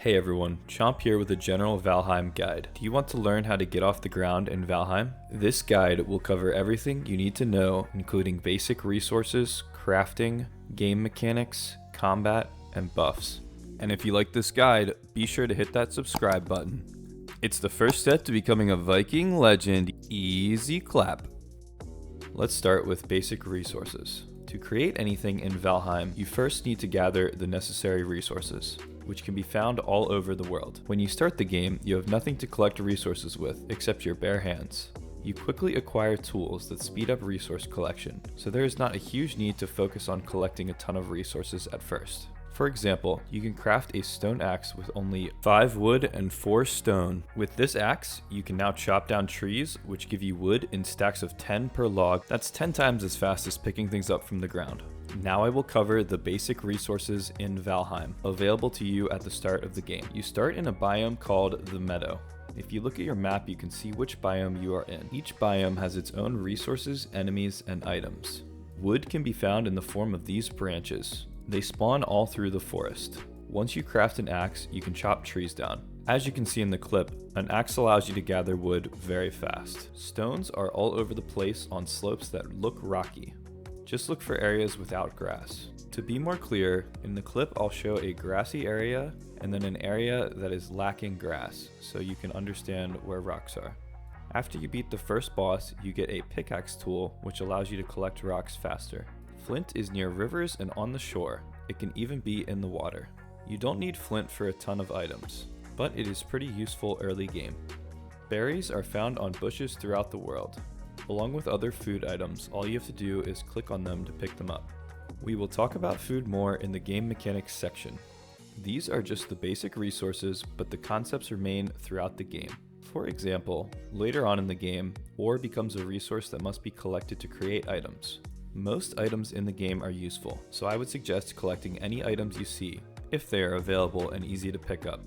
Hey everyone, Chomp here with a general Valheim guide. Do you want to learn how to get off the ground in Valheim? This guide will cover everything you need to know, including basic resources, crafting, game mechanics, combat, and buffs. And if you like this guide, be sure to hit that subscribe button. It's the first step to becoming a Viking legend. Easy clap. Let's start with basic resources. To create anything in Valheim, you first need to gather the necessary resources, which can be found all over the world. When you start the game, you have nothing to collect resources with except your bare hands. You quickly acquire tools that speed up resource collection, so there is not a huge need to focus on collecting a ton of resources at first. For example, you can craft a stone axe with only 5 wood and 4 stone. With this axe, you can now chop down trees, which give you wood in stacks of 10 per log. That's 10 times as fast as picking things up from the ground. Now I will cover the basic resources in Valheim, available to you at the start of the game. You start in a biome called the Meadow. If you look at your map, you can see which biome you are in. Each biome has its own resources, enemies, and items. Wood can be found in the form of these branches. They spawn all through the forest. Once you craft an axe, you can chop trees down. As you can see in the clip, an axe allows you to gather wood very fast. Stones are all over the place on slopes that look rocky. Just look for areas without grass. To be more clear, in the clip I'll show a grassy area and then an area that is lacking grass, so you can understand where rocks are. After you beat the first boss, you get a pickaxe tool, which allows you to collect rocks faster. Flint is near rivers and on the shore. It can even be in the water. You don't need flint for a ton of items, but it is pretty useful early game. Berries are found on bushes throughout the world. Along with other food items, all you have to do is click on them to pick them up. We will talk about food more in the game mechanics section. These are just the basic resources, but the concepts remain throughout the game. For example, later on in the game, ore becomes a resource that must be collected to create items. Most items in the game are useful, so I would suggest collecting any items you see, if they are available and easy to pick up.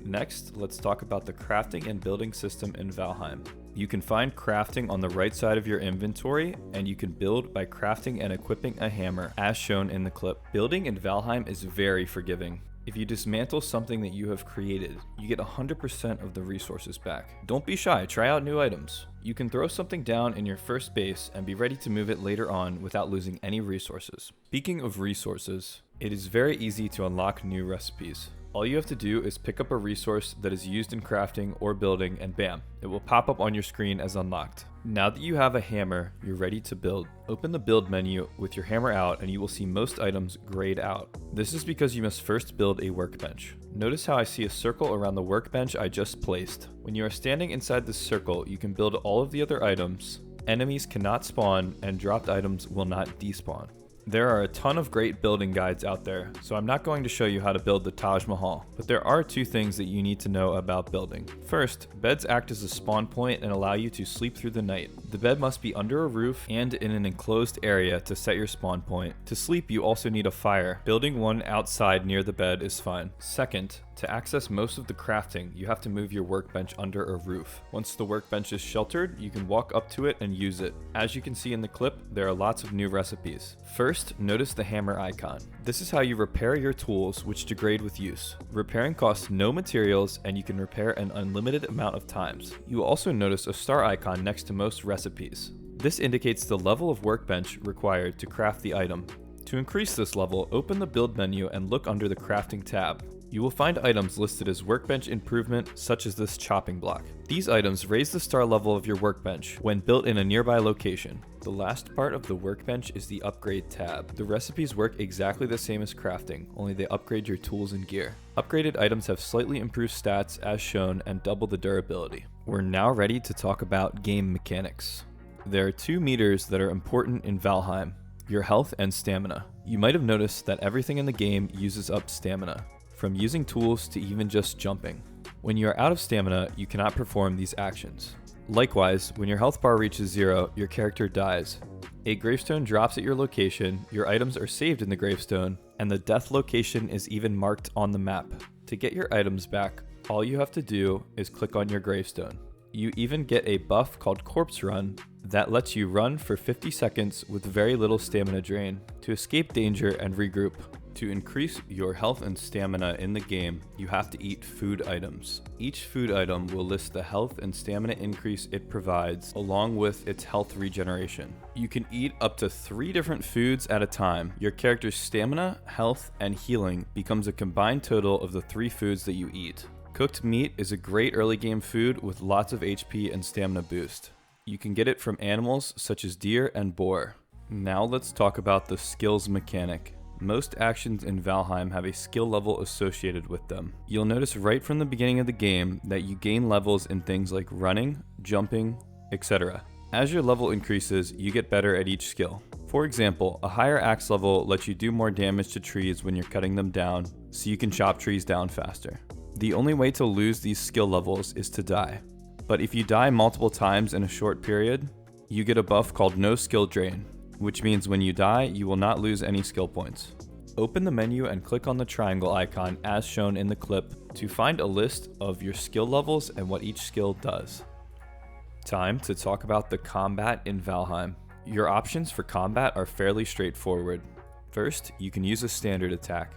Next, let's talk about the crafting and building system in Valheim. You can find crafting on the right side of your inventory, and you can build by crafting and equipping a hammer, as shown in the clip. Building in Valheim is very forgiving. If you dismantle something that you have created, you get 100% of the resources back. Don't be shy, try out new items. You can throw something down in your first base and be ready to move it later on without losing any resources. Speaking of resources, it is very easy to unlock new recipes. All you have to do is pick up a resource that is used in crafting or building, and bam, it will pop up on your screen as unlocked. Now that you have a hammer, you're ready to build. Open the build menu with your hammer out and you will see most items grayed out. This is because you must first build a workbench. Notice how I see a circle around the workbench I just placed. When you are standing inside this circle, you can build all of the other items. Enemies cannot spawn and dropped items will not despawn. There are a ton of great building guides out there, so I'm not going to show you how to build the Taj Mahal, but there are 2 things that you need to know about building. First, beds act as a spawn point and allow you to sleep through the night. The bed must be under a roof and in an enclosed area to set your spawn point. To sleep, you also need a fire. Building one outside near the bed is fine. Second, to access most of the crafting, you have to move your workbench under a roof. Once the workbench is sheltered, you can walk up to it and use it. As you can see in the clip, there are lots of new recipes. First, notice the hammer icon. This is how you repair your tools, which degrade with use. Repairing costs no materials, and you can repair an unlimited amount of times. You will also notice a star icon next to most recipes. This indicates the level of workbench required to craft the item. To increase this level, open the build menu and look under the crafting tab. You will find items listed as workbench improvement, such as this chopping block. These items raise the star level of your workbench when built in a nearby location. The last part of the workbench is the upgrade tab. The recipes work exactly the same as crafting, only they upgrade your tools and gear. Upgraded items have slightly improved stats as shown and double the durability. We're now ready to talk about game mechanics. There are 2 meters that are important in Valheim: your health and stamina. You might have noticed that everything in the game uses up stamina, from using tools to even just jumping. When you are out of stamina, you cannot perform these actions. Likewise, when your health bar reaches 0, your character dies. A gravestone drops at your location, your items are saved in the gravestone, and the death location is even marked on the map. To get your items back, all you have to do is click on your gravestone. You even get a buff called Corpse Run that lets you run for 50 seconds with very little stamina drain to escape danger and regroup. To increase your health and stamina in the game, you have to eat food items. Each food item will list the health and stamina increase it provides, along with its health regeneration. You can eat up to 3 different foods at a time. Your character's stamina, health, and healing becomes a combined total of the 3 foods that you eat. Cooked meat is a great early game food with lots of HP and stamina boost. You can get it from animals such as deer and boar. Now let's talk about the skills mechanic. Most actions in Valheim have a skill level associated with them. You'll notice right from the beginning of the game that you gain levels in things like running, jumping, etc. As your level increases, you get better at each skill. For example, a higher axe level lets you do more damage to trees when you're cutting them down, so you can chop trees down faster. The only way to lose these skill levels is to die. But if you die multiple times in a short period, you get a buff called No Skill Drain, which means when you die, you will not lose any skill points. Open the menu and click on the triangle icon as shown in the clip to find a list of your skill levels and what each skill does. Time to talk about the combat in Valheim. Your options for combat are fairly straightforward. First, you can use a standard attack.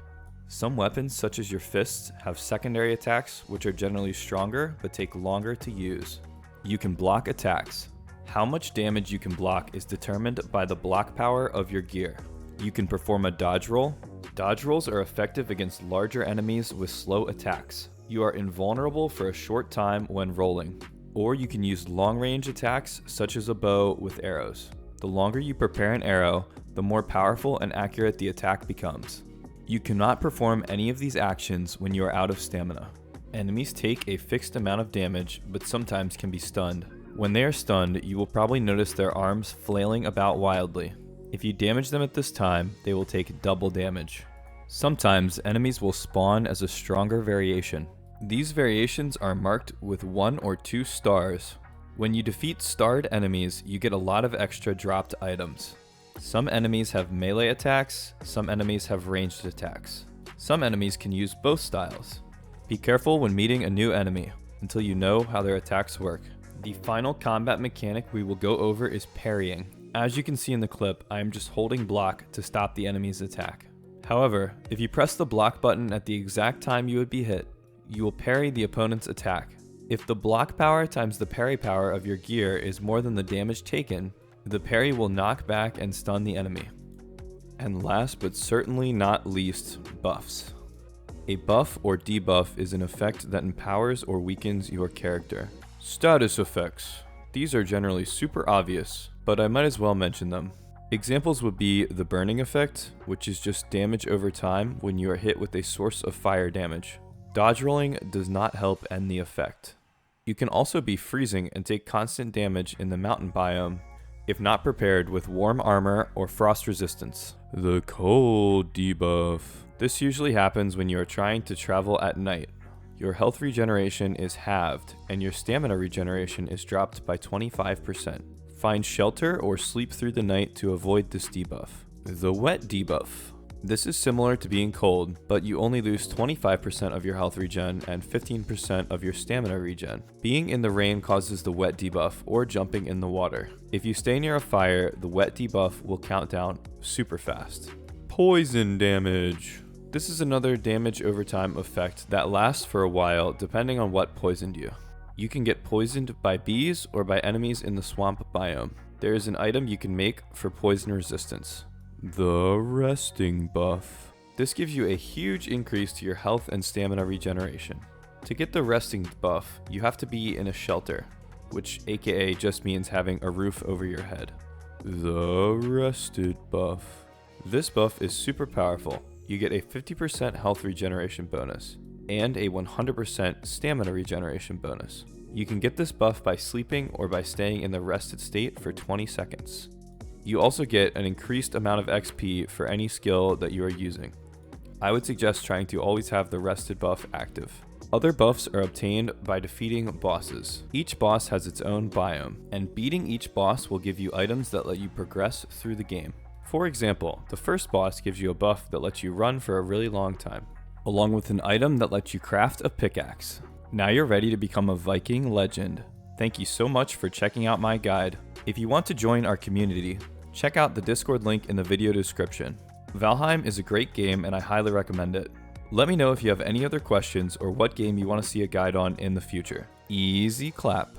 Some weapons, such as your fists, have secondary attacks which are generally stronger but take longer to use. You can block attacks. How much damage you can block is determined by the block power of your gear. You can perform a dodge roll. Dodge rolls are effective against larger enemies with slow attacks. You are invulnerable for a short time when rolling. Or you can use long-range attacks such as a bow with arrows. The longer you prepare an arrow, the more powerful and accurate the attack becomes. You cannot perform any of these actions when you are out of stamina. Enemies take a fixed amount of damage, but sometimes can be stunned. When they are stunned, you will probably notice their arms flailing about wildly. If you damage them at this time, they will take double damage. Sometimes enemies will spawn as a stronger variation. These variations are marked with 1 or 2 stars. When you defeat starred enemies, you get a lot of extra dropped items. Some enemies have melee attacks, some enemies have ranged attacks. Some enemies can use both styles. Be careful when meeting a new enemy until you know how their attacks work. The final combat mechanic we will go over is parrying. As you can see in the clip, I am just holding block to stop the enemy's attack. However, if you press the block button at the exact time you would be hit, you will parry the opponent's attack. If the block power times the parry power of your gear is more than the damage taken, the parry will knock back and stun the enemy. And last but certainly not least, buffs. A buff or debuff is an effect that empowers or weakens your character. Status effects. These are generally super obvious, but I might as well mention them. Examples would be the burning effect, which is just damage over time when you are hit with a source of fire damage. Dodge rolling does not help end the effect. You can also be freezing and take constant damage in the mountain biome if not prepared with warm armor or frost resistance. The cold debuff. This usually happens when you are trying to travel at night. Your health regeneration is halved, and your stamina regeneration is dropped by 25%. Find shelter or sleep through the night to avoid this debuff. The wet debuff. This is similar to being cold, but you only lose 25% of your health regen and 15% of your stamina regen. Being in the rain causes the wet debuff or jumping in the water. If you stay near a fire, the wet debuff will count down super fast. Poison damage. This is another damage over time effect that lasts for a while depending on what poisoned you. You can get poisoned by bees or by enemies in the swamp biome. There is an item you can make for poison resistance. The resting buff. This gives you a huge increase to your health and stamina regeneration. To get the resting buff, you have to be in a shelter, which aka just means having a roof over your head. The rested buff. This buff is super powerful. You get a 50% health regeneration bonus and a 100% stamina regeneration bonus. You can get this buff by sleeping or by staying in the rested state for 20 seconds. You also get an increased amount of XP for any skill that you are using. I would suggest trying to always have the rested buff active. Other buffs are obtained by defeating bosses. Each boss has its own biome, and beating each boss will give you items that let you progress through the game. For example, the first boss gives you a buff that lets you run for a really long time, along with an item that lets you craft a pickaxe. Now you're ready to become a Viking legend. Thank you so much for checking out my guide. If you want to join our community, check out the Discord link in the video description. Valheim is a great game and I highly recommend it. Let me know if you have any other questions or what game you want to see a guide on in the future. Easy clap.